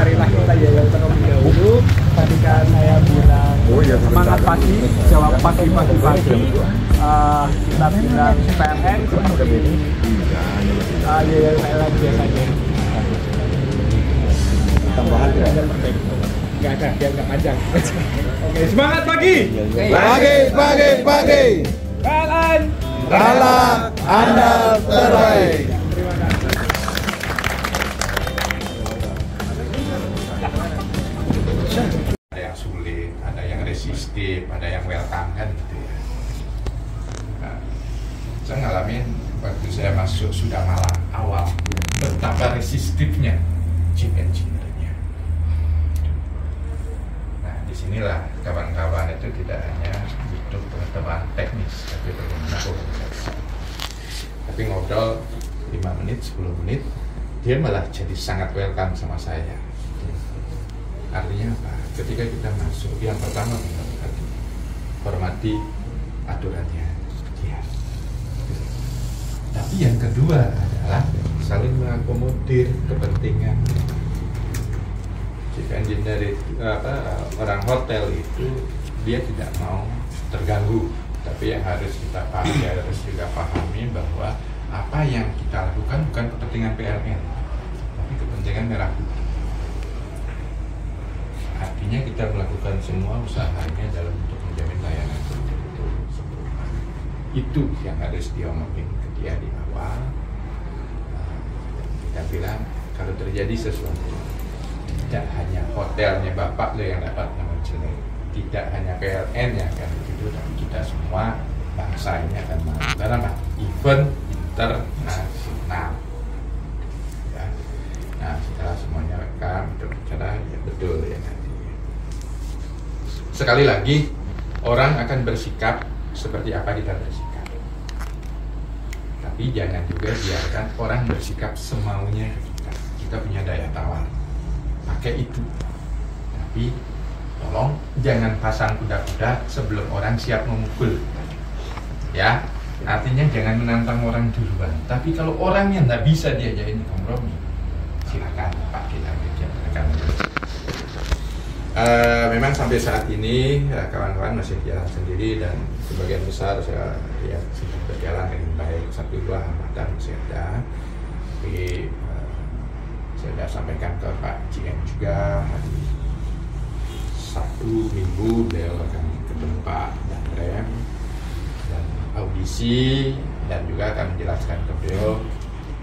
marilah kita yel terlebih dahulu. Ketika saya bilang semangat pagi, jawab pagi. Kita bilang PLN seperti ini. Yel PLN biasanya. Tambahan ya? Nggak ada, biar nggak panjang. Oke, semangat pagi! Pagi! PLN! Rala Anda terbaik! Terima kasih. Ada yang sulit, ada yang resistif, ada yang welcome kan gitu ya. Nah, saya ngalamin waktu saya masuk sudah malam awal betapa resistifnya chief engineer-nya. Nah, disinilah kawan-kawan itu tidak hanya butuh pengetahuan teknis, tapi bagaimana komunikasi. Tapi ngobrol 5 menit, 10 menit, dia malah jadi sangat welcome sama saya. Artinya apa? Ketika kita masuk, yang pertama hormati aturannya dia. Tapi yang kedua adalah saling mengakomodir kepentingan. Chief engineer itu, orang hotel itu dia tidak mau terganggu. Tapi yang harus kita pahami, harus juga pahami bahwa apa yang kita lakukan bukan kepentingan PLN, tapi kepentingan merah putih. Artinya kita melakukan semua usahanya dalam untuk menjamin layanan betul-betul sempurna. Itu yang harus diomongin ke dia di awal. Kita bilang kalau terjadi sesuatu, tidak hanya hotelnya Bapak lo yang dapat nama jelek, tidak hanya PLN yang akan begitu, tapi kita semua bangsa ini akan melakukan apa? Event internasional. Ya. Nah, setelah semuanya rekam, berbicara ya betul ya nanti. Sekali lagi, orang akan bersikap seperti apa kita bersikap. Tapi jangan juga biarkan orang bersikap semaunya ke kita. Kita punya daya tawar, pakai itu. Tapi tolong jangan pasang kuda-kuda sebelum orang siap memukul. Ya, artinya jangan menantang orang duluan. Tapi kalau orangnya nggak bisa diajakin kompromi, silakan Pak, kita bicarakan. Memang sampai saat ini kawan-kawan masih jalan sendiri dan sebagian besar saya lihat sudah berjalan dengan baik. 1-2 hambatan masih ada. Tapi saya sudah sampaikan ke Pak GM juga hari Sabtu Minggu beliau akan ketemu Pak dan Rem dan audisi dan juga akan menjelaskan ke beliau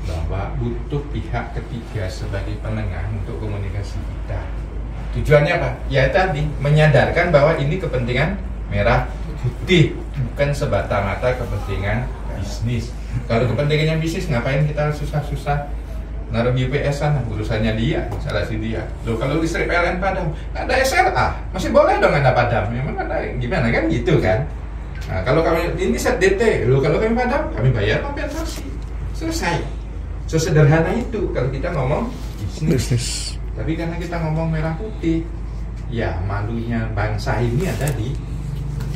bahwa butuh pihak ketiga sebagai penengah untuk komunikasi kita. Tujuannya apa? Ya tadi, menyadarkan bahwa ini kepentingan merah putih, bukan semata-mata kepentingan bisnis. Kalau kepentingannya bisnis, ngapain kita susah-susah naruh UPS sana, urusannya dia, salah si dia. Loh, kalau listrik PLN padam, ada SLA, masih boleh dong ada padam. Memang ada gimana kan gitu kan? Nah, kalau kami ini set DT, loh kalau kami padam, kami bayar kompensasi. Selesai. Sesederhana itu kalau kita ngomong bisnis. Tapi karena kita ngomong merah putih, ya malunya bangsa ini ada di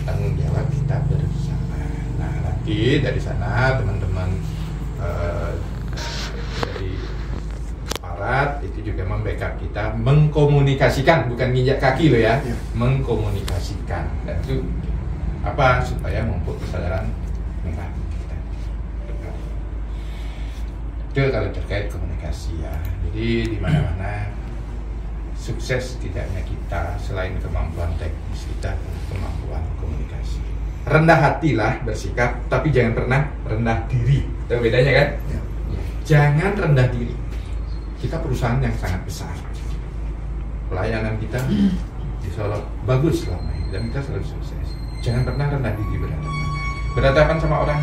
tanggung jawab kita bersama. Nah, nanti dari sana teman-teman dari aparat itu juga membackup kita, mengkomunikasikan, bukan nginjak kaki loh ya, mengkomunikasikan. Dan itu apa? Supaya memupuk kesadaran merah kita. Itu kalau terkait komunikasi ya. Jadi di mana-mana sukses tidaknya kita selain kemampuan teknis kita, kemampuan komunikasi. Rendah hatilah bersikap, tapi jangan pernah rendah diri. Tahu bedanya kan? Ya. Jangan rendah diri. Kita perusahaan yang sangat besar. Pelayanan kita di Solo bagus selama ini dan kita selalu sukses. Jangan pernah rendah diri berhadapan. Berhadapan sama orang,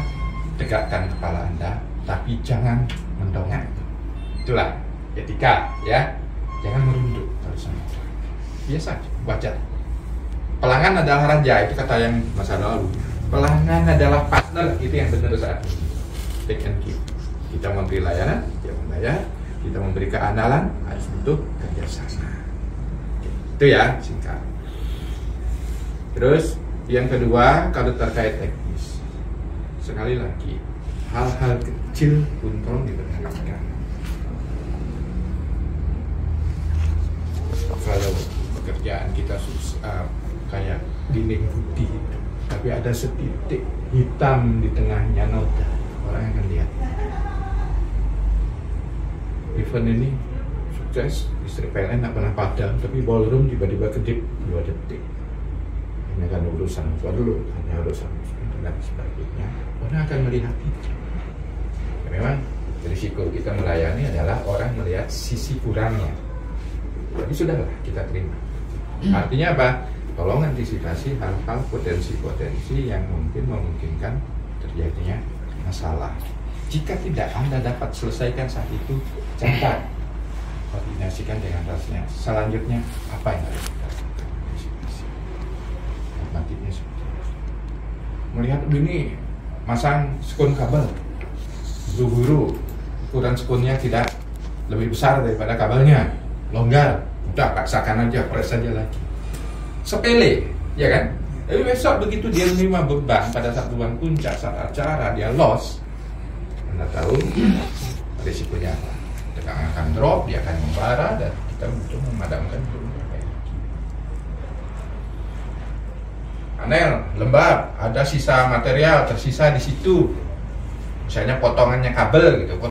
tegakkan kepala Anda, tapi jangan mendongak. Itulah etika ya. Jangan merunduk kalau sama orang. Biasa, wajar. Pelanggan adalah raja, itu kata yang masa lalu. Pelanggan adalah partner, itu yang benar saat ini. Take and give. Kita memberi layanan, dia membayar. Kita memberi keandalan, harus butuh kerjasama. Itu ya, singkat. Terus, yang kedua, kalau terkait teknis. Sekali lagi, hal-hal kecil pun tolong diperhatikan. kerjaan kita kayak dinding putih, tapi ada setitik hitam di tengahnya noda, orang akan lihat. Event ini sukses, istri PLN nggak pernah padam, tapi ballroom tiba-tiba kedip 2 detik. Ini kan urusan apa dulu, hanya urusan dan sebagainya. Orang akan melihat itu. Ya, memang risiko kita melayani adalah orang melihat sisi kurangnya. Tapi sudahlah, kita terima. Artinya apa? Tolong antisipasi hal-hal potensi-potensi yang mungkin memungkinkan terjadinya masalah. Jika tidak Anda dapat selesaikan saat itu, catat, koordinasikan dengan rasnya. Selanjutnya apa yang harus kita lakukan? Alternatifnya seperti itu. Melihat begini, masang skun kabel, buru-buru, ukuran skunnya tidak lebih besar daripada kabelnya, longgar, udah paksakan aja, press aja lagi. Sepele, ya kan? Tapi besok begitu dia menerima beban pada saat bulan puncak, saat acara, dia loss. Anda tahu risikonya apa? Tegangan akan drop, dia akan membara, dan kita butuh memadamkan panel, lembab, ada sisa material tersisa di situ. Misalnya potongannya kabel gitu.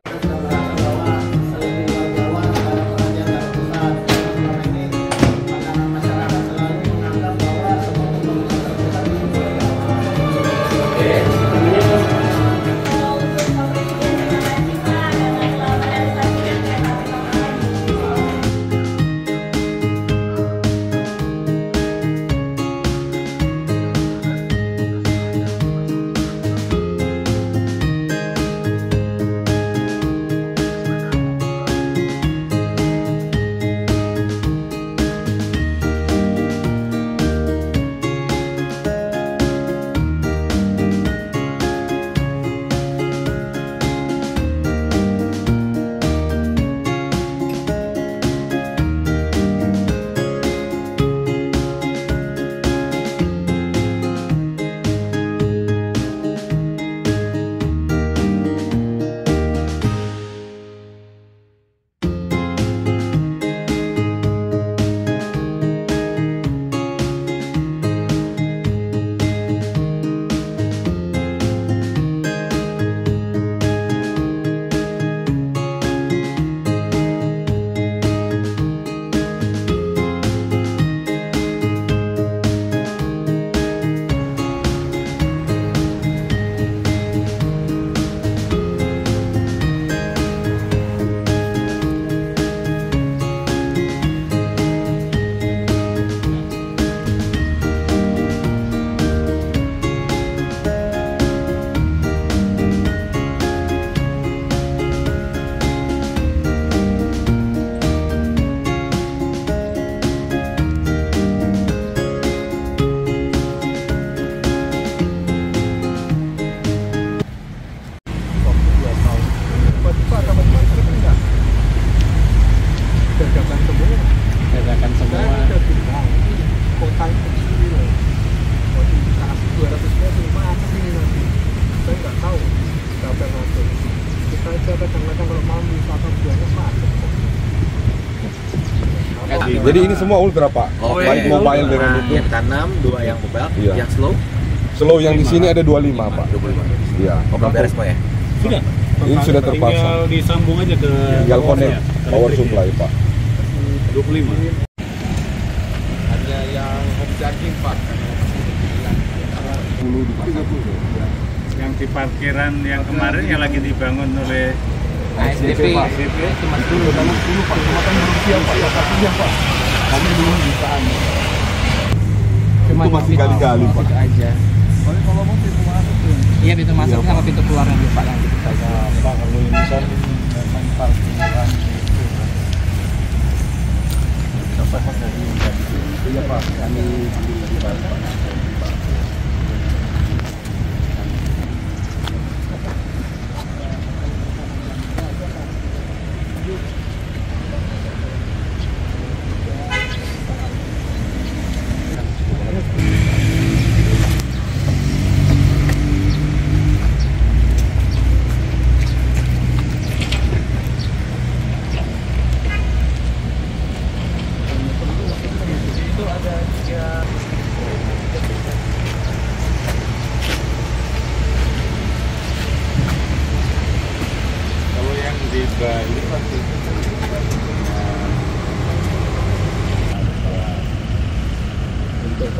Jadi ini semua ultra Pak, baik mobile dengan itu. Yang kanan, 2 yang mobile, Iya. yang slow. Slow yang di sini ada 25 Pak. 25. Iya. Oke, beres Pak ya? Sudah. Ini sudah terpasang. Tinggal disambung aja ke Tinggal connect power supply Pak. 25. Ada yang home charging Pak. 30. Yang di parkiran yang kemarin yang lagi dibangun oleh ASDP cuma dulu Pak, cuma kan belum siap Pak, tapi siap Pak. Kami belum bisa. Itu masih gali-gali Pak. Aja. Kalau mau pintu masuk tuh. Iya, pintu masuk sama pintu keluar yang lupa yang gitu saja. Pak, kalau ini kan memang parkiran itu. Dapat dari iya Pak, kami di Pak.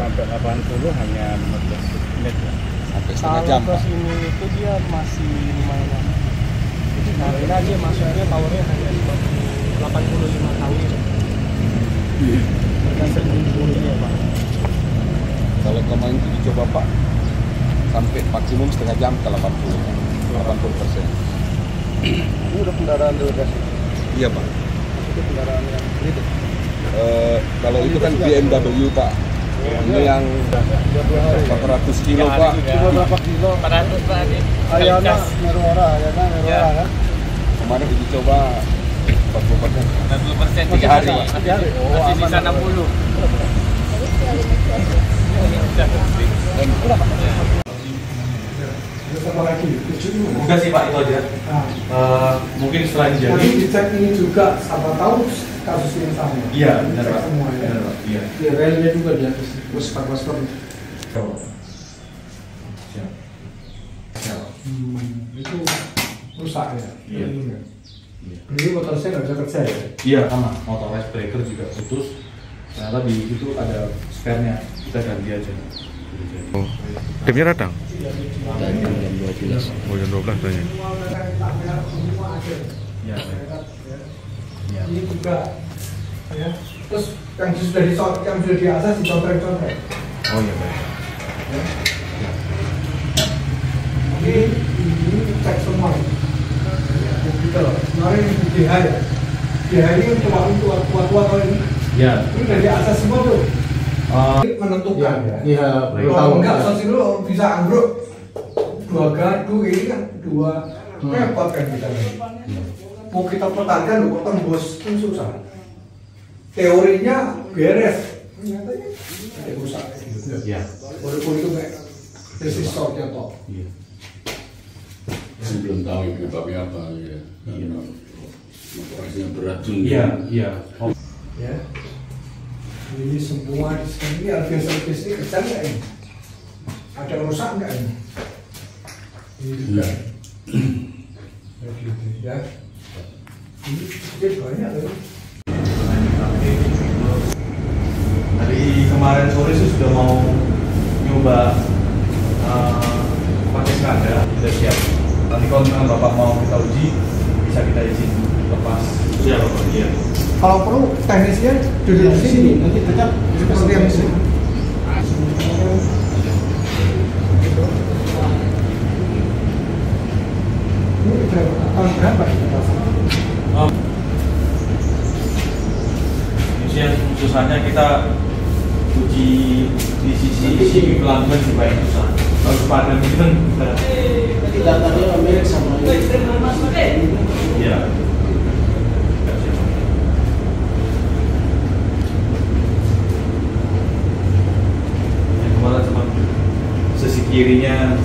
sampai 80 hanya 15 menit ya. Sampai setengah jam, Kalau Pak. ke sini itu dia masih lumayan lama. Karena dia masuknya powernya hanya 85 tahun. Berdasarkan bunyinya, Pak. Kalau kemarin itu dicoba Pak, sampai maksimum setengah jam ke 80%. Ini udah kendaraan delegasi. Iya Pak. Itu kendaraan yang itu. Kalau itu kan BMW Pak. Ini yang 400 kilo Pak. Cuma berapa kilo? 400 Pak ini. Ayana Merora kan? Kemarin uji coba 40%. 40% 3 hari Pak. 3 hari. Masih sisa 60. Enggak sih Pak, itu aja. Mungkin setelah ini jadi. Nanti dicek ini juga, siapa tahu kasus yang sama. Iya, benar Dicek Pak. semua ya. Benar Pak. Iya. Di relnya juga di atas, terus paspor. Siap. Siap. Itu rusak ya. Iya. Ini motor saya nggak bisa kerja ya. Iya, sama. Motor race breaker juga putus. Ternyata di situ ada spare-nya. Kita ganti aja. Timnya datang? Jam 12. Oh jam 12 tanya. Iya. Ini juga ya. Terus yang sudah di atas dicontrek-contrek. Oh iya baik. Ini cek semua. Gitu loh. Kemarin di DH ya. DH ini kan tua ini. Iya. Ini dari atas semua tuh. Menentukan ya. Iya, Kalau enggak sosis lu bisa ambruk 2 gardu ini kan 2 repot kan kita nih. Mau kita pertahankan lu kok tembus kan susah. Teorinya beres, nyatanya ada rusak gitu. Iya. Walaupun itu kayak resist shortnya toh. Iya. Saya belum tahu penyebabnya apa ya. Karena motornya beracun. Iya, iya. Oh. Ya. Ini semua di sini harga servis ini kerja nggak ini? Ada rusak nggak ini? Ini juga. Begitu ya. Ini banyak loh. Dari kemarin sore sih sudah mau nyoba pakai skada, sudah siap. Nanti kalau misalnya Bapak mau kita uji, bisa kita izin lepas. Iya Bapak, iya. Kalau perlu teknisnya duduk di sini, nanti tetap seperti yang di sini. Ini udah tahun berapa kita pasang? Yang susahnya kita uji di sisi pelanggan supaya susah. Kalau padam itu kan Tadi datanya mirip sama ini. ya. Yang kemarin cuma sisi kirinya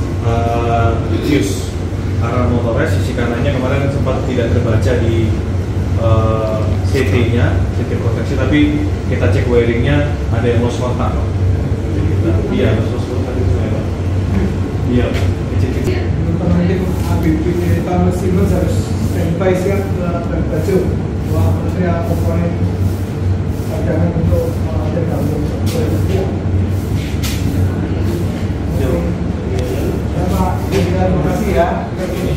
fuse arah motornya, sisi kanannya kemarin sempat tidak terbaca di CT-nya, CT proteksi, tapi kita cek wiringnya ada yang lost kontak. Iya, lost kontak itu memang. Iya, cek. Teman-teman ABB kita mesin harus standby siap dan baju bahwa manusia komponen cadangan untuk ada gabung. Terima kasih ya.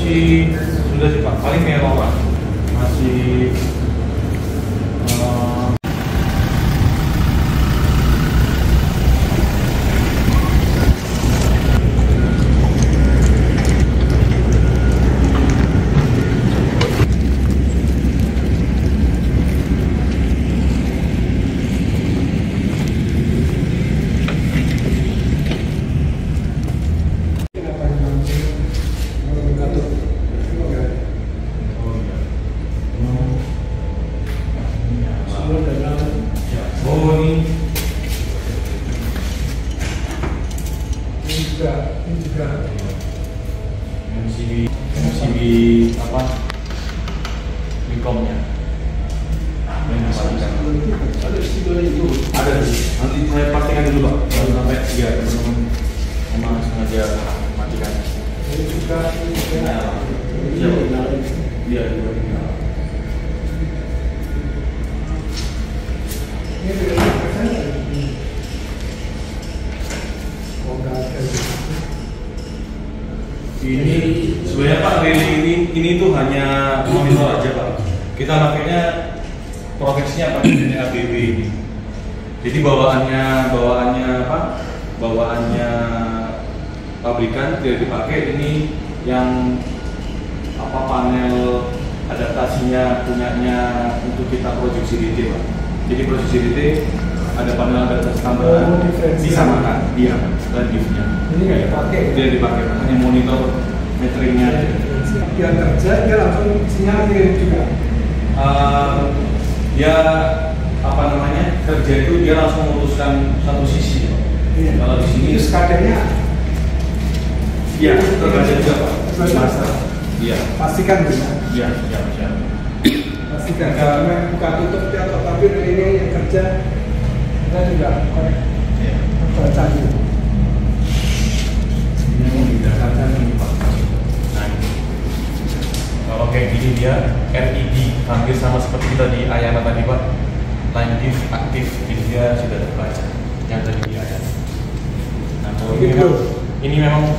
Ini sudah sih Pak, paling merah Pak. Masih MCB apa Mikomnya yang dipastikan ada nanti saya pastikan dulu Pak baru sampai ya teman-teman memang sengaja matikan Ini juga iya ini ini tuh hanya monitor aja Pak. Kita makanya prokesnya pakai ABB ini. Jadi bawaannya pabrikan tidak dipakai, ini yang panel adaptasinya punyanya untuk kita produksi DT Pak. Jadi produksi DT ada panel adaptasi tambahan disamakan dia dan diffnya. Ini nggak dipakai. Tidak dipakai, hanya monitor meteringnya. Dia kerja, dia langsung sinyal kirim juga. Dia kerja itu dia langsung memutuskan satu sisi. Iya. Kalau di sini SKD-nya iya terbaca juga Pak. Master. Iya. Pastikan bisa. Iya. Pastikan. Karena buka tutup dia atau tabir ini yang kerja kita juga korek. Iya. Baca gitu. Ini mau didasarkan ini Pak. Nah, kalau kayak gini dia LED hampir sama seperti kita di Ayana tadi Pak. Line diff aktif, jadi dia sudah terbaca yang tadi di Ayana. Nah, kalau ini memang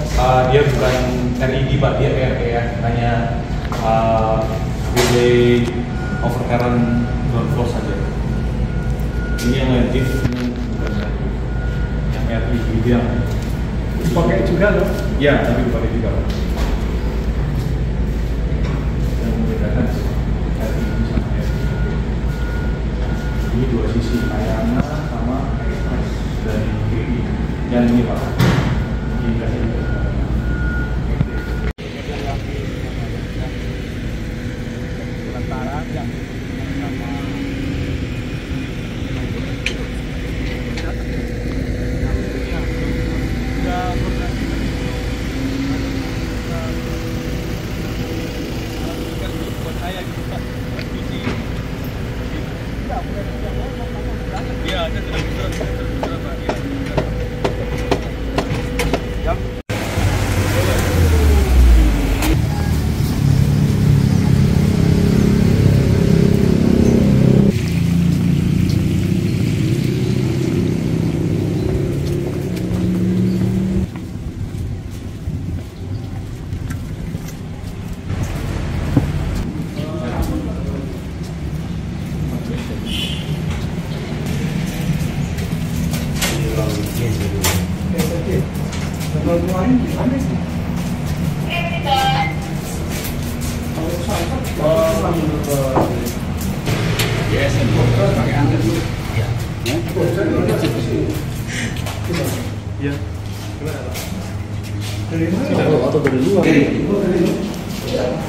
dia bukan LED Pak, dia PRP ya, hanya relay overcurrent ground flow saja. Ini yang line diff, ini bukan lagi yang LED dia. Dipakai juga loh. Ya, tapi dipakai juga Pak. Yang membedakan LED sama LED. Ini dua sisi, Ayana sama Express dari KI. Yang ini Pak. Ini kasih sementara yang sama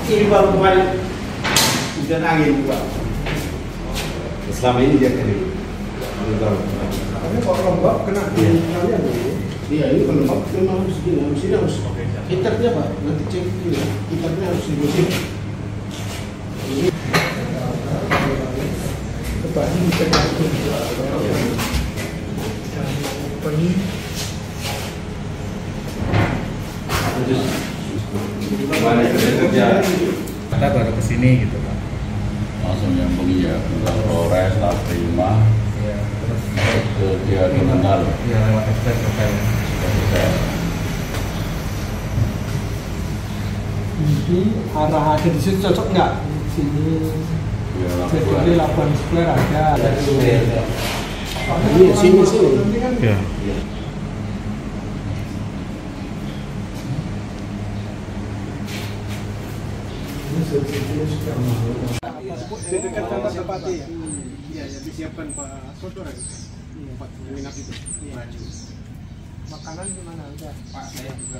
ini baru kemarin hujan angin Pak. Selama ini dia kering. Tapi kalau lembab kena di kalian dulu. Iya, ini kalau lembab memang harus heaternya Pak. Nanti cek ini, heaternya harus dibersih. Kebagi cek lagi. Penuh. kerja kita baru kesini gitu Pak, langsung nyambung ya ke Polres, tahap terima ya, terus ke dia terminal ya lewat Express hotel sudah selesai. Ini arah ada di situ cocok nggak? Sini jadi Labuan Square ada. Ini sini. Ya. Di dekat kantor Bupati ya? Iya, yang disiapkan Pak Soto ya? Pak Minat itu. Makanan gimana? Udah? Pak, saya juga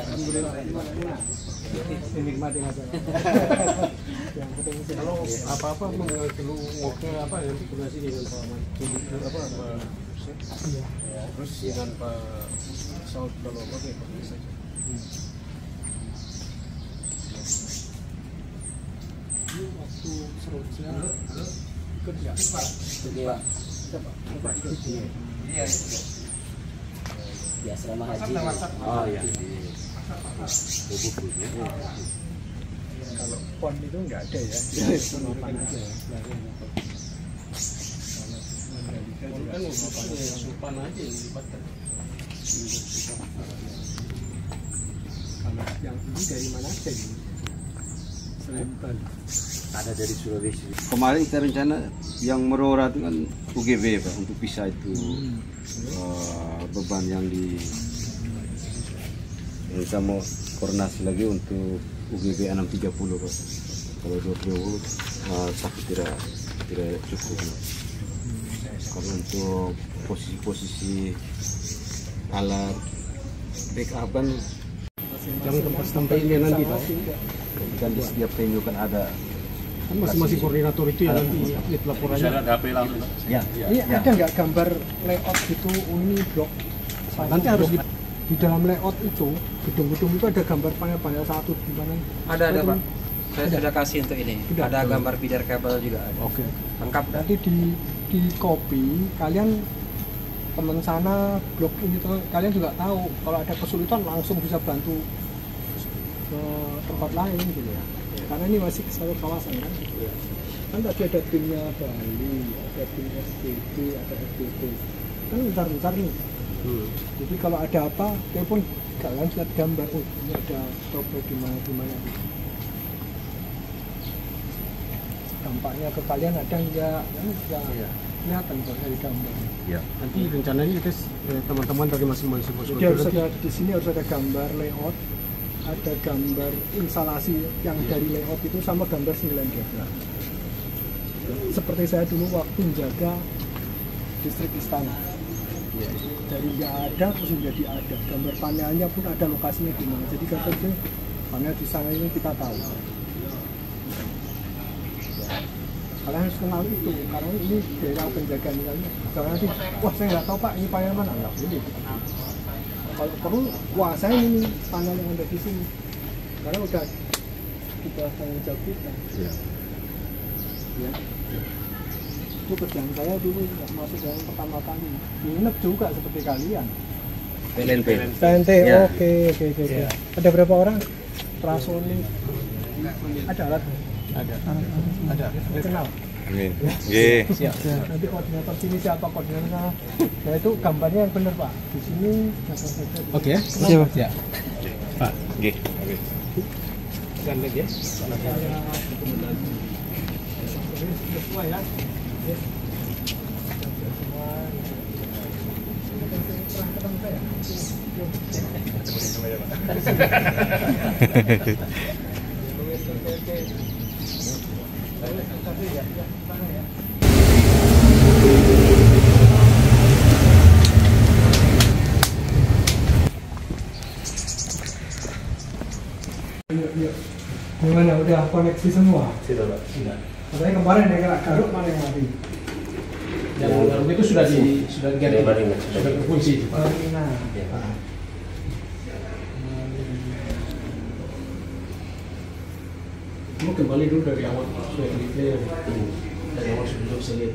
alhamdulillah, gimana? Dinikmati aja. Yang penting kalau apa-apa mau ke apa ya koordinasi dengan Pak terus dengan Pak Saud kalau pakai saja. Waktu seterusnya kerja iya di asrama haji. Oh iya. Kalau pon itu nggak ada ya, pengumuman aja ya. Pon kan supan aja yang dilibatkan. yang ini dari mana aja ini? Selain Bali. Ada dari Sulawesi. Kemarin kita rencana yang Merora itu kan UGB Pak, untuk pisah itu beban yang kita mau koordinasi lagi untuk UGB 630 Pak. Kalau 20 takut tidak cukup. Kalau untuk posisi alat backup kan Jangan tempat sampainya nanti Pak. kan di setiap venue kan ada Kan masing-masing koordinator itu ya nanti update laporannya. Ada HP langsung. ya. Ini ada nggak gambar layout gitu? Oh ini blok. Nanti harus di dalam layout itu gedung-gedung itu ada gambar panel-panel satu di mana? Ada Pak. Saya sudah kasih untuk ini. Sudah. Ada gambar feeder kabel juga ada. Oke. Lengkap. Nanti di copy kalian teman sana blok ini tuh kalian juga tahu kalau ada kesulitan langsung bisa bantu ke tempat lain gitu ya. Karena ini masih satu kawasan kan. Kan tadi ada timnya Bali, ada tim SPB, ada SPB. Kan bentar-bentar nih. Jadi kalau ada apa, telepon kalian lihat gambar, oh ini ada problem di mana. Dampaknya ke kalian ada enggak? Kan bisa kelihatan kalau dari gambar. Ya. Nanti rencananya kita teman-teman dari masing-masing posko. Jadi harus ada di sini harus ada gambar layout, ada gambar instalasi yang dari layout itu sama gambar single line. Seperti saya dulu waktu menjaga distrik Istana. Dari nggak ada terus menjadi ada. Gambar panelnya pun ada lokasinya di mana. Jadi katanya panel di sana ini kita tahu. Kalian harus kenal itu karena ini daerah penjagaan misalnya. Jangan nanti, wah saya nggak tahu Pak ini panel mana, nggak boleh. Kalau perlu, wah saya ini panel yang ada di sini. Karena udah kita tanggung jawab kita. Ya. Itu kerjaan saya dulu masuk yang pertama kali. Nginep juga seperti kalian. PNP. Ya. Oke. Ada berapa orang? Prasoni. Ada alat? Ada. Kenal. Amin. Siap. Nanti koordinator sini siapa koordinatornya? Nah itu gambarnya yang benar Pak. Di sini. Oke. Siap. Pak. Oke. Jangan lagi ya. Semua ya. Gimana udah koneksi semua? Sudah Pak. Sudah. Katanya kemarin yang garuk mana yang mati? Yang garuk itu sudah diganti, sudah berfungsi. Kamu kembali dulu dari awal sudah clear. Dari awal sudah bisa lihat.